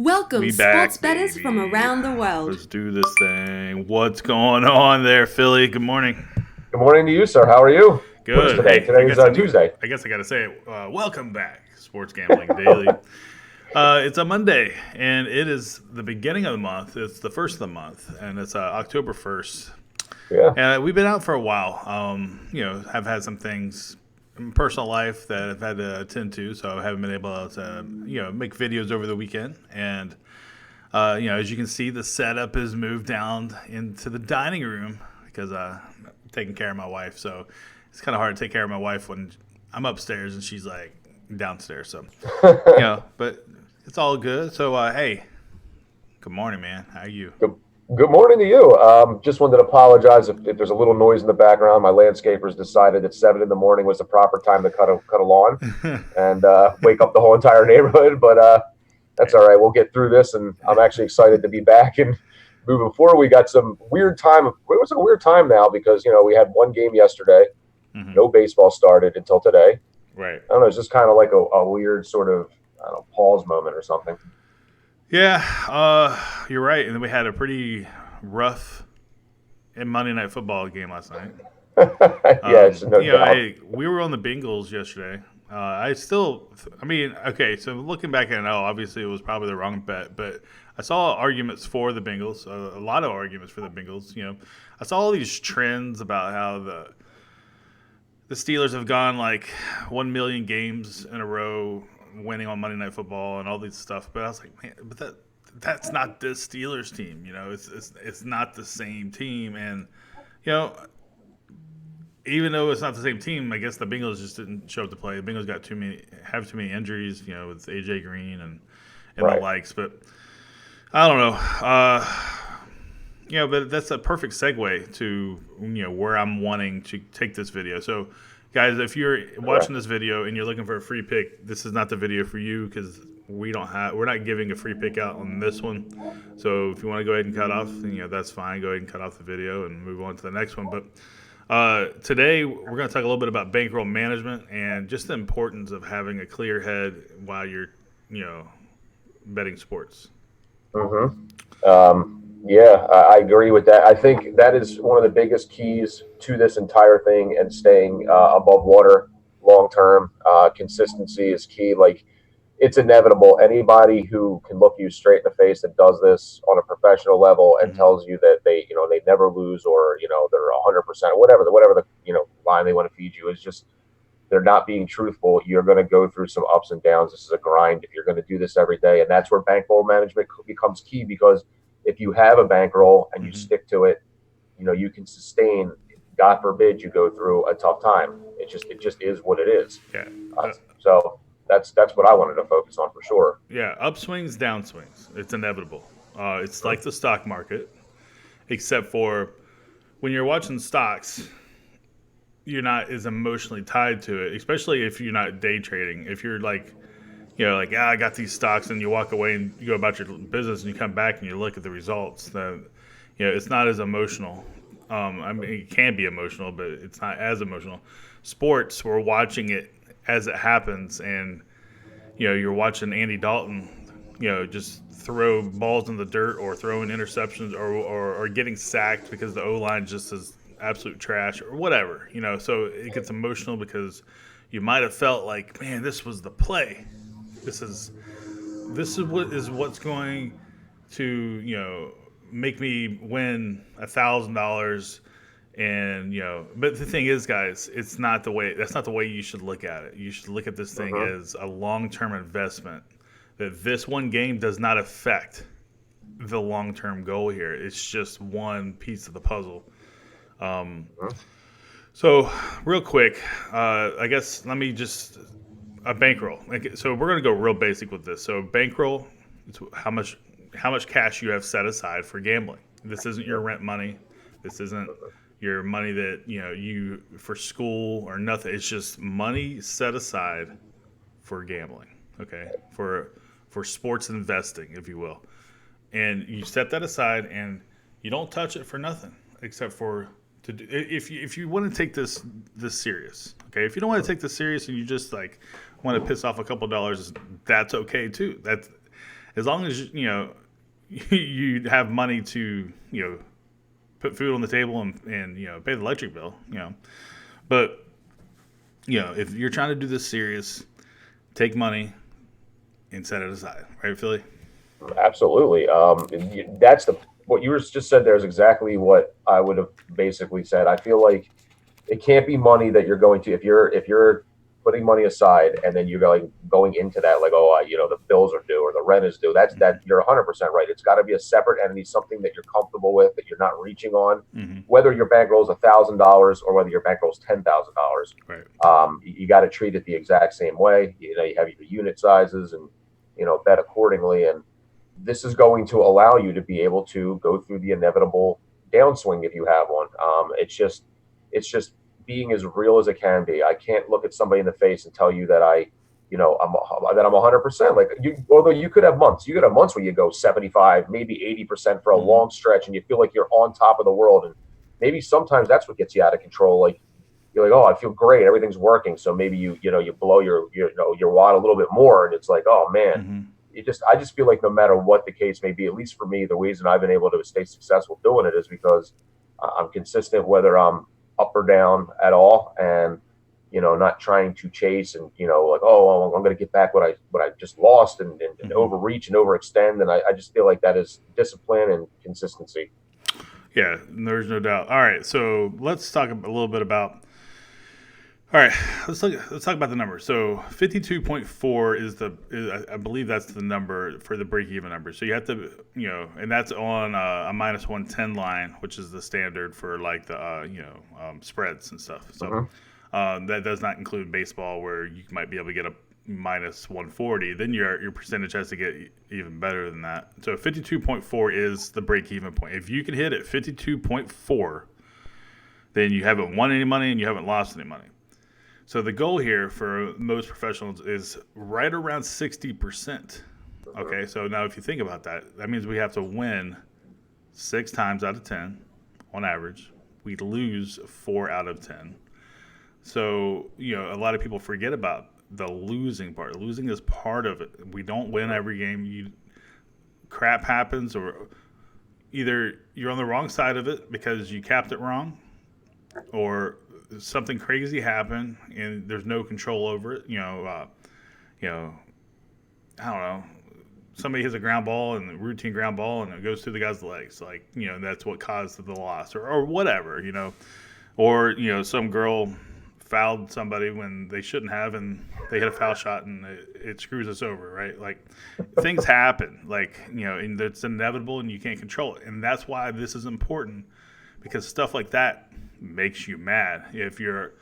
Welcome, We sports back, bettors from baby. around the world. Let's do this thing. What's going on there, Philly? Good morning. Good morning to you, sir. How are you? What is Good. today? Hey, Today's Tuesday. I guess I got to say it. Welcome back, Sports Gambling Daily. It's a Monday, and it is the beginning of the month. It's the first of the month, and it's October 1st. Yeah. And we've been out for a while. I've had some things in personal life that I've had to attend to, so I haven't been able to, make videos over the weekend. And as you can see, the setup is moved down into the dining room because I'm taking care of my wife. So it's kind of hard to take care of my wife when I'm upstairs and she's like downstairs. So, but it's all good. So, hey, good morning, man. How are you? Good morning to you. Just wanted to apologize if there's a little noise in the background. My landscapers decided that 7 in the morning was the proper time to cut a lawn and wake up the whole entire neighborhood. But that's all right. We'll get through this, and I'm actually excited to be back and moving forward. We got some weird time. It was a weird time now because we had one game yesterday. Mm-hmm. No baseball started until today. Right. I don't know. It's just kind of like a weird sort of pause moment or something. Yeah, you're right. And then we had a pretty rough Monday Night Football game last night. Yes, no doubt. We were on the Bengals yesterday. So looking back at it now, obviously it was probably the wrong bet, but I saw arguments for the Bengals, a lot of arguments for the Bengals. I saw all these trends about how the Steelers have gone like 1 million games in a row winning on Monday Night Football and all this stuff, but I was like, man, but that's not this Steelers team. It's not the same team, and even though it's not the same team, I guess the Bengals just didn't show up to play. The Bengals got too many injuries, with AJ Green and Right. the likes. But I don't know. But that's a perfect segue to where I'm wanting to take this video. So, guys, if you're watching this video and you're looking for a free pick, this is not the video for you because we're not giving a free pick out on this one. So if you want to go ahead and cut off, that's fine. Go ahead and cut off the video and move on to the next one. But today, we're going to talk a little bit about bankroll management and just the importance of having a clear head while you're, betting sports. Mm-hmm. Yeah, I agree with that. I think that is one of the biggest keys to this entire thing and staying above water long term. Consistency is key. Like, it's inevitable. Anybody who can look you straight in the face that does this on a professional level and tells you that they never lose or they're 100% or whatever the line they want to feed you is just they're not being truthful. You're going to go through some ups and downs. This is a grind if you're going to do this every day, and that's where bankroll management becomes key because if you have a bankroll and you stick to it, you can sustain. God forbid you go through a tough time. It just is what it is. Yeah. So that's what I wanted to focus on for sure. Yeah, upswings, downswings. It's inevitable. It's like the stock market, except for when you're watching stocks, you're not as emotionally tied to it, especially if you're not day trading. If you're like, I got these stocks, and you walk away and you go about your business and you come back and you look at the results, then, it's not as emotional. It can be emotional, but it's not as emotional. Sports, we're watching it as it happens, and you're watching Andy Dalton just throw balls in the dirt or throwing interceptions or getting sacked because the O-line just is absolute trash or whatever, so it gets emotional because you might have felt like, man, this was the play, this is what's going to make me win $1,000. And but the thing is, guys, that's not the way you should look at it. You should look at this thing as a long-term investment. That this one game does not affect the long-term goal here. It's just one piece of the puzzle. So real quick, I guess let me just a bankroll. So we're gonna go real basic with this. So bankroll, it's how much cash you have set aside for gambling. This isn't your rent money. This isn't your money that you for school or nothing. It's just money set aside for gambling. Okay, for sports investing, if you will, and you set that aside and you don't touch it for nothing except for to do. If you want to take this serious, okay. If you don't want to take this serious and you just like want to piss off a couple dollars, that's okay too. as long as you have money to put food on the table and pay the electric bill, but if you're trying to do this serious, take money and set it aside, right, Philly? Absolutely. That's what you just said there is exactly what I would have basically said. I feel like it can't be money that you're going to, if you're putting money aside and then you're going into that, like, oh, the bills are due or the rent is due. That you're 100% right. It's got to be a separate entity, something that you're comfortable with, that you're not reaching on, whether your bankroll is $1,000 or whether your bankroll is $10,000. Right. You got to treat it the exact same way. You have your unit sizes and, bet accordingly. And this is going to allow you to be able to go through the inevitable downswing if you have one. It's just being as real as it can be. I can't look at somebody in the face and tell you that I'm 100%. Like although you could have months where you go 75, maybe 80% for a long stretch, and you feel like you're on top of the world. And maybe sometimes that's what gets you out of control. Like you're like, oh, I feel great, everything's working. So maybe you blow your wad a little bit more, and it's like, oh man. I just feel like no matter what the case may be, at least for me, the reason I've been able to stay successful doing it is because I'm consistent, whether I'm up or down at all, and not trying to chase and like, oh, I'm going to get back what I just lost and overreach and overextend. And I just feel like that is discipline and consistency. Yeah, there's no doubt. All right, so let's talk a little bit about. All right, let's talk about the number. So 52.4 is I believe that's the number for the break-even number. So you have to, and that's on a minus 110 line, which is the standard for like the spreads and stuff. So that does not include baseball, where you might be able to get a minus 140. Then your percentage has to get even better than that. So 52.4 is the break-even point. If you can hit at 52.4, then you haven't won any money and you haven't lost any money. So the goal here for most professionals is right around 60%. Okay, so now if you think about that, that means we have to win 6 times out of 10 on average. We lose 4 out of 10. So, a lot of people forget about the losing part. Losing is part of it. We don't win every game. Crap happens, or either you're on the wrong side of it because you capped it wrong, or something crazy happened and there's no control over it. I don't know. Somebody hits a ground ball and a routine ground ball and it goes through the guy's legs. Like, that's what caused the loss or whatever, or, some girl fouled somebody when they shouldn't have, and they hit a foul shot and it screws us over. Right. Like things happen, like, and it's inevitable and you can't control it. And that's why this is important, because stuff like that makes you mad. If you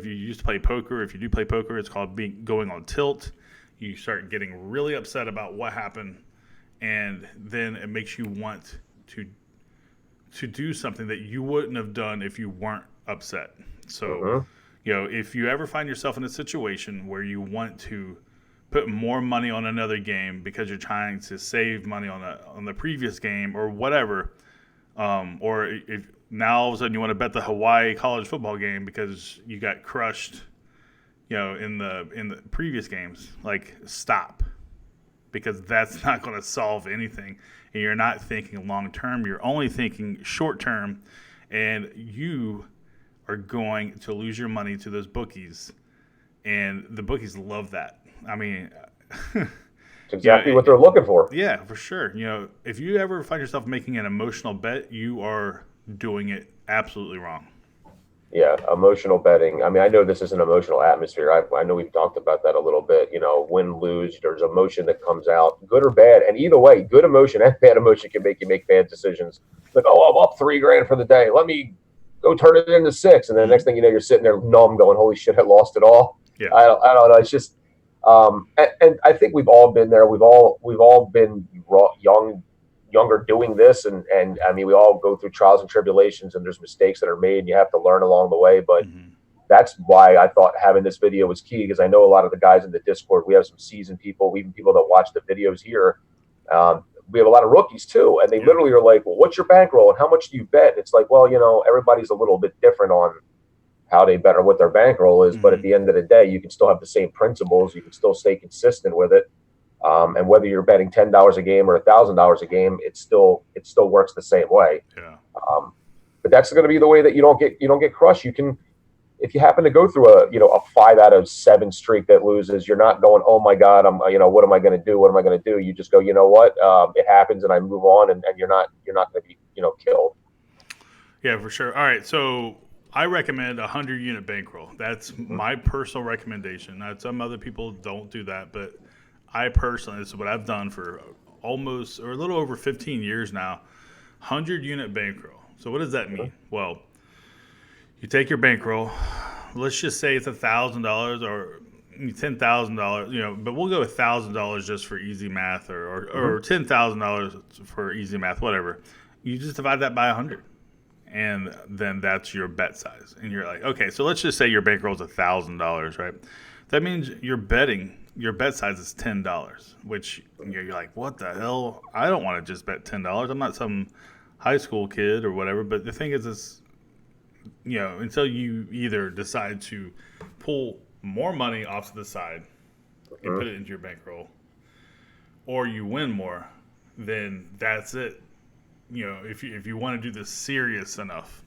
used to play poker, if you do play poker, it's called going on tilt. You start getting really upset about what happened, and then it makes you want to do something that you wouldn't have done if you weren't upset. So, if you ever find yourself in a situation where you want to put more money on another game because you're trying to save money on the previous game or whatever, or if now all of a sudden you want to bet the Hawaii college football game because you got crushed, in the previous games, like, stop, because that's not going to solve anything, and you're not thinking long term. You're only thinking short term, and you are going to lose your money to those bookies, and the bookies love that. I mean, it's exactly what they're looking for. Yeah, for sure. If you ever find yourself making an emotional bet, you are doing it absolutely wrong. Yeah, emotional betting. I mean, I know this is an emotional atmosphere. I know we've talked about that a little bit. Win, lose, there's emotion that comes out, good or bad. And either way, good emotion and bad emotion can make you make bad decisions. Like, oh, I'm up $3,000 for the day. Let me go turn it into 6. And then the next thing you know, you're sitting there numb going, holy shit, I lost it all. Yeah. I don't know. It's just, and I think we've all been there. We've all been younger doing this, and I mean, we all go through trials and tribulations, and there's mistakes that are made, and you have to learn along the way. But that's why I thought having this video was key, because I know a lot of the guys in the Discord, we have some seasoned people, even people that watch the videos here. We have a lot of rookies too, and they literally are like, well, what's your bankroll and how much do you bet? And it's like, well, everybody's a little bit different on how they bet or what their bankroll is, but at the end of the day, you can still have the same principles. You can still stay consistent with it. And whether you're betting $10 a game or $1,000 a game, it still works the same way. Yeah. But that's going to be the way that you don't get crushed. You can, if you happen to go through a 5 out of 7 streak that loses, you're not going, oh my God, what am I going to do? What am I going to do? You just go, you know what, it happens, and I move on, and you're not going to be killed. Yeah, for sure. All right, so I recommend a 100-unit bankroll. That's my personal recommendation. Now, some other people don't do that, but I personally, this is what I've done for almost or a little over 15 years now. 100-unit bankroll. So what does that mean? Well, you take your bankroll. Let's just say it's $1,000 or $10,000. But we'll go $1,000 just for easy math, or $10,000 for easy math, whatever. You just divide that by 100. And then that's your bet size. And you're like, okay, so let's just say your bankroll is $1,000, right? That means your bet size is $10, which you're like, what the hell? I don't want to just bet $10. I'm not some high school kid or whatever. But the thing is, until you either decide to pull more money off to the side and put it into your bankroll, or you win more, then that's it. If you want to do this serious enough,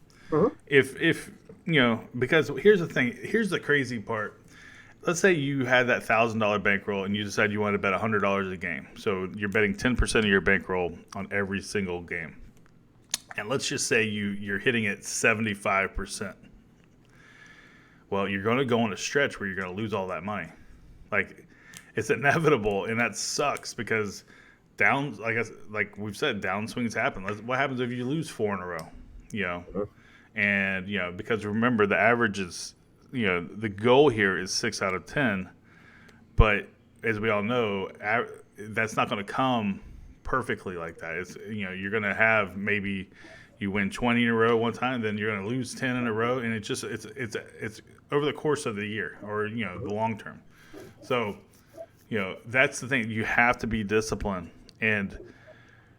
if because here's the thing, here's the crazy part. Let's say you had that $1,000 bankroll and you decide you want to bet $100 a game. So you're betting 10% of your bankroll on every single game. And let's just say you're hitting it 75%. Well, you're going to go on a stretch where you're going to lose all that money. Like, it's inevitable, and that sucks because like we've said, downswings happen. What happens if you lose 4 in a row? And because remember, the average is, the goal here is 6 out of 10, but as we all know, that's not going to come perfectly like that. It's you're going to have, maybe you win 20 in a row one time, then you're going to lose 10 in a row, and it's over the course of the year, or the long term. So that's the thing. You have to be disciplined. And,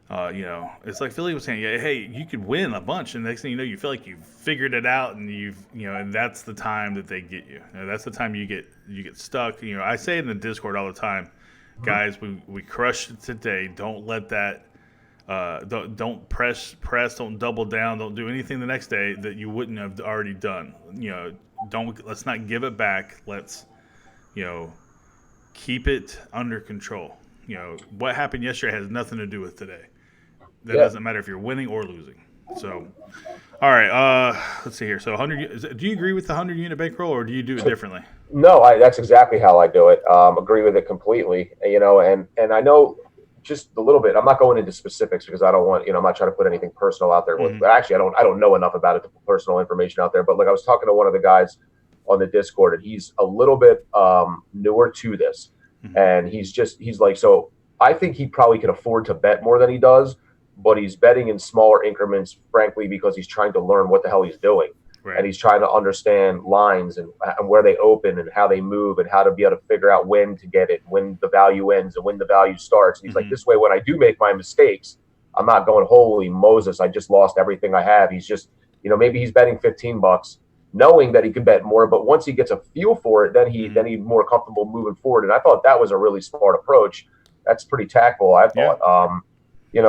it's like Philly was saying, hey, you could win a bunch, and next thing you know, you feel like you've figured it out, and and that's the time that they get you. That's the time you get stuck. I say in the Discord all the time, guys, we crushed it today. Don't let that, don't press, don't double down, don't do anything the next day that you wouldn't have already done. Let's not give it back. Let's, keep it under control. What happened yesterday has nothing to do with today. That doesn't matter if you're winning or losing. So, all right, let's see here. So, 100. Do you agree with the 100-unit bankroll, or do you do it differently? No, that's exactly how I do it. Agree with it completely. And I know just a little bit. I'm not going into specifics because I don't want, I'm not trying to put anything personal out there. But actually, I don't know enough about it to put personal information out there. But like, I was talking to one of the guys on the Discord, and he's a little bit newer to this. And he's like, so I think he probably can afford to bet more than he does, but he's betting in smaller increments, frankly, because he's trying to learn what the hell he's doing. Right. And he's trying to understand lines and where they open and how they move and how to be able to figure out when to get it, when the value ends and when the value starts. And he's like, this way, when I do make my mistakes, I'm not going, holy Moses, I just lost everything I have. He's just, maybe he's betting $15, knowing that he can bet more, but once he gets a feel for it, then he's more comfortable moving forward. And I thought that was a really smart approach. That's pretty tactful, I thought.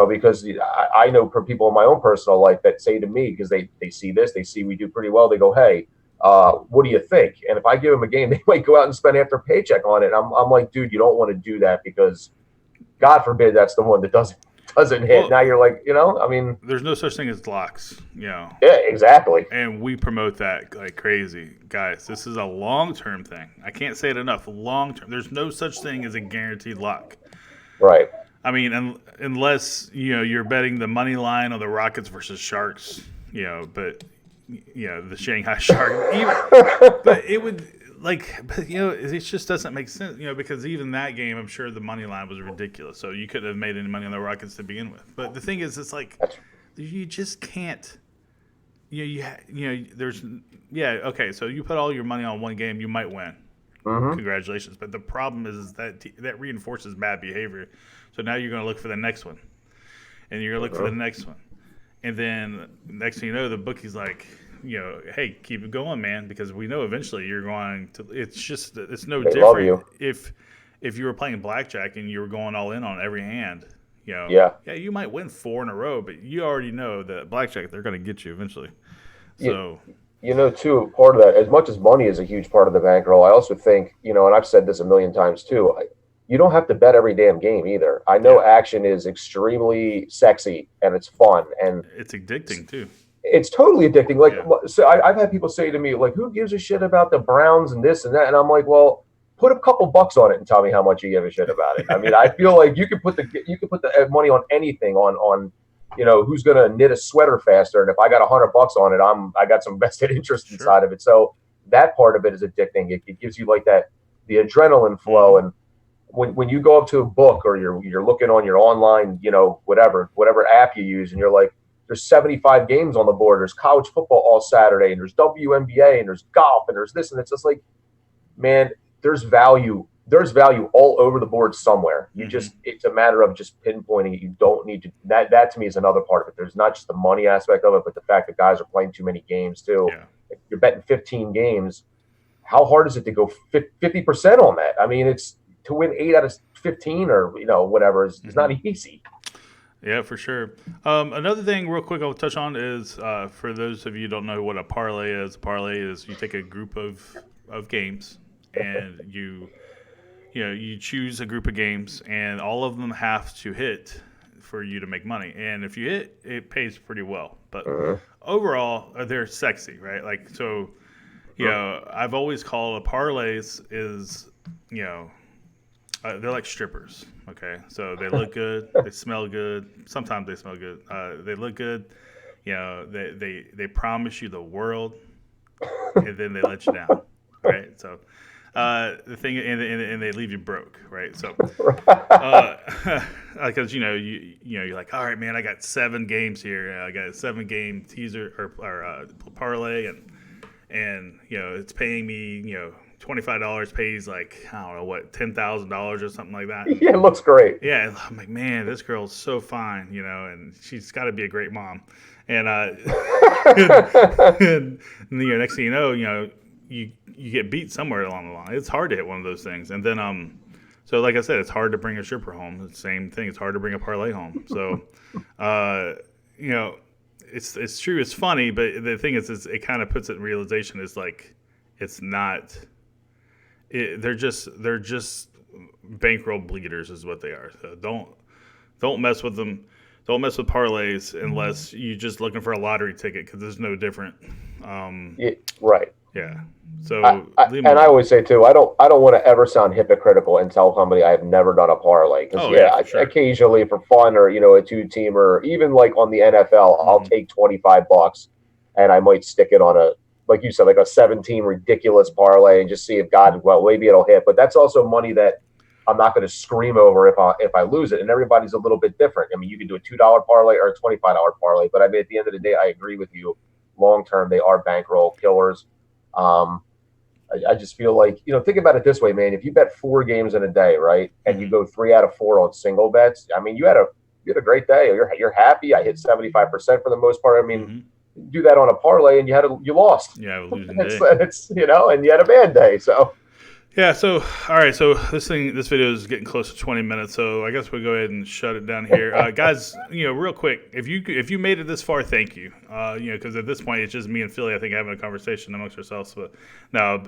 Because I know from people in my own personal life that say to me, because they see this, they see we do pretty well, they go, hey, what do you think? And if I give them a game, they might go out and spend half their paycheck on it. And I'm like, dude, you don't want to do that, because God forbid that's the one that doesn't hit. Well, now you're like, there's no such thing as locks, Yeah, exactly. And we promote that like crazy. Guys, this is a long-term thing. I can't say it enough. Long-term. There's no such thing as a guaranteed lock. Right. Unless, you're betting the money line on the Rockets versus Sharks, but, the Shanghai Shark. But it would, it just doesn't make sense, because even that game, I'm sure the money line was ridiculous. So you couldn't have made any money on the Rockets to begin with. But the thing is, it's like, you just can't, okay, so you put all your money on one game, you might win. Congratulations. But the problem is that reinforces bad behavior. So now you're going to look for the next one. And you're going to look for the next one. And then next thing you know, the bookie's like, hey, keep it going, man, because we know eventually you're going to. It's no different. Love you. if you were playing blackjack and you were going all in on every hand, Yeah. yeah, you might win 4 in a row, but you already know that blackjack, they're going to get you eventually. You, So, too, part of that, as much as money is a huge part of the bankroll, I also think, and I've said this a million times too, you don't have to bet every damn game either. I know yeah, action is extremely sexy and it's fun and it's addicting too. it's totally addicting. Like, Yeah, so I've had people say to me, like, who gives a shit about the Browns and this and that? And I'm like, well, put a couple bucks on it and tell me how much you give a shit about it. I mean, I feel like you could put the money on anything on who's gonna knit a sweater faster. And if I got $100 on it, I got some vested interest sure. inside of it. So that part of it is addicting. It gives you like the adrenaline flow. Mm-hmm. And when you go up to a book or you're looking on your online, whatever app you use, and you're like, there's 75 games on the board. There's college football all Saturday, and there's WNBA, and there's golf, and there's this, and it's just like, man, there's value. There's value all over the board somewhere. It's a matter of just pinpointing it. You don't need to. That to me is another part of it. There's not just the money aspect of it, but the fact that guys are playing too many games too. Yeah. If you're betting 15 games, how hard is it to go 50% on that? I mean, it's to win 8 out of 15 or whatever is not easy. Yeah, for sure. Another thing, real quick, I'll touch on is for those of you who don't know what a parlay is. A parlay is you take a group of games and you choose a group of games and all of them have to hit for you to make money. And if you hit, it pays pretty well. But overall, they're sexy, right? Like so, I've always called parlays is they're like strippers. Okay, so they look good, they smell good. Sometimes they smell good. They look good. They promise you the world, and then they let you down. Right. So the thing, and they leave you broke. Right. So because you're like, all right, man, I got 7 games here. I got a 7-game teaser or parlay, and it's paying me $25 pays like I don't know what $10,000 or something like that. Yeah, it looks great. Yeah, I'm like, man, this girl's so fine, and she's got to be a great mom. And and next thing you know, you get beat somewhere along the line. It's hard to hit one of those things. And then so like I said, it's hard to bring a stripper home. It's the same thing. It's hard to bring a parlay home. So it's true. It's funny, but the thing is it kind of puts it in realization is like it's not. They're just bankroll bleeders is what they are. So don't mess with them. Don't mess with parlays unless you're just looking for a lottery ticket because there's no different. Yeah, right. Yeah. So and I always say too, I don't want to ever sound hypocritical and tell somebody I have never done a parlay because sure. Occasionally for fun or a 2-teamer, even like on the NFL, I'll take $25 and I might stick it on a, like you said, like a 17 ridiculous parlay and just see if maybe it'll hit. But that's also money that I'm not going to scream over if I lose it. And everybody's a little bit different. I mean, you can do a $2 parlay or a $25 parlay, but I mean, at the end of the day, I agree with you. Long term, they are bankroll killers. I just feel like, think about it this way, man. If you bet 4 games in a day, right, and you go 3 out of 4 on single bets, I mean, you had a great day. You're happy. I hit 75% for the most part. I mean, do that on a parlay and you lost. Yeah, losing day. It's and you had a bad day. So yeah. So all right. So this video is getting close to 20 minutes. So I guess we'll go ahead and shut it down here, guys. Real quick, if you made it this far, thank you. Because at this point it's just me and Philly, I think, having a conversation amongst ourselves. But no,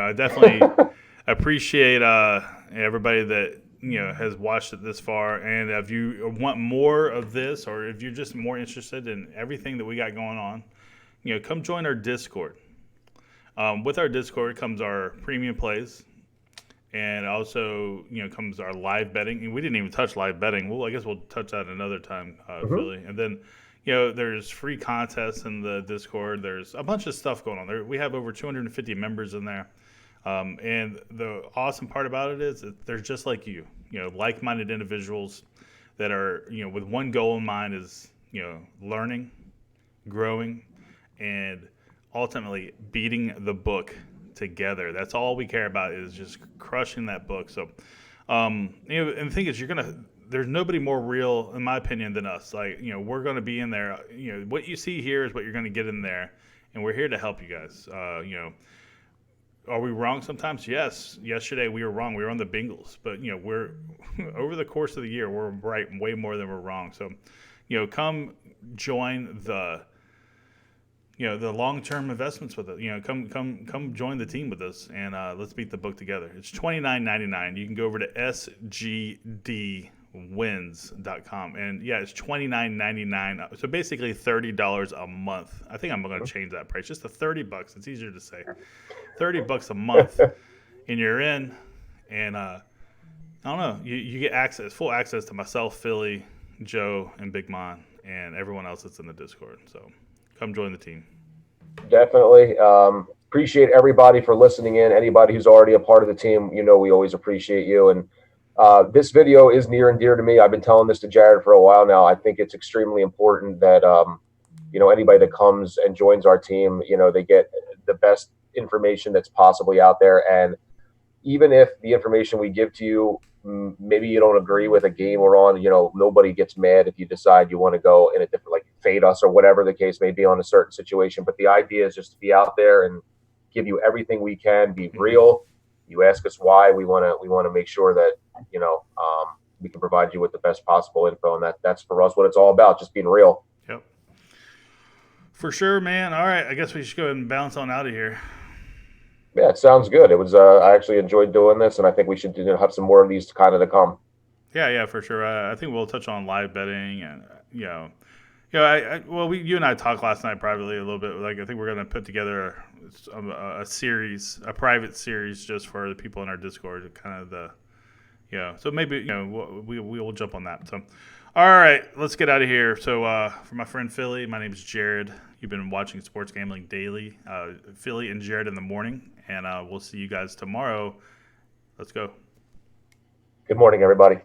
I definitely appreciate everybody that has watched it this far. And if you want more of this, or if you're just more interested in everything that we got going on, come join our Discord. With our Discord comes our premium plays, and also comes our live betting. And we didn't even touch live betting. Well, I guess we'll touch that another time, Philly. And then there's free contests in the Discord. There's a bunch of stuff going on there. We have over 250 members in there. And the awesome part about it is that they're just like you, like-minded individuals that are, with one goal in mind is, learning, growing, and ultimately beating the book together. That's all we care about is just crushing that book. So, and the thing is, there's nobody more real, in my opinion, than us. Like, we're going to be in there. What you see here is what you're going to get in there. And we're here to help you guys. Are we wrong sometimes? Yes. Yesterday we were wrong. We were on the Bengals, but we're over the course of the year we're right way more than we're wrong. So, come join the long-term investments with it. Come join the team with us, and let's beat the book together. It's $29.99. You can go over to sgdwins.com, and it's $29.99. So basically $30 a month. I think I'm going to change that price just to $30. It's easier to say. $30 a month, and you're in. And I don't know. You get full access to myself, Philly, Joe, and Big Mon, and everyone else that's in the Discord. So come join the team. Definitely. Appreciate everybody for listening in. Anybody who's already a part of the team, we always appreciate you. And this video is near and dear to me. I've been telling this to Jared for a while now. I think it's extremely important that, anybody that comes and joins our team, they get the best information that's possibly out there. And even if the information we give to you, maybe you don't agree with a game we're on, nobody gets mad if you decide you want to go in a different, like fade us or whatever the case may be on a certain situation. But the idea is just to be out there and give you everything we can, be real. You ask us why, we want to make sure that, we can provide you with the best possible info. And that's for us what it's all about, just being real. Yep. For sure, man. All right. I guess we should go ahead and bounce on out of here. Yeah, it sounds good. It was. I actually enjoyed doing this, and I think we should have some more of these kind of to come. Yeah, for sure. I think we'll touch on live betting, and you and I talked last night privately a little bit. Like, I think we're gonna put together a series, a private series, just for the people in our Discord. Kind of so maybe we will jump on that. So, all right, let's get out of here. So, for my friend Philly, my name is Jared. You've been watching Sports Gambling Daily. Philly and Jared in the morning. And we'll see you guys tomorrow. Let's go. Good morning, everybody.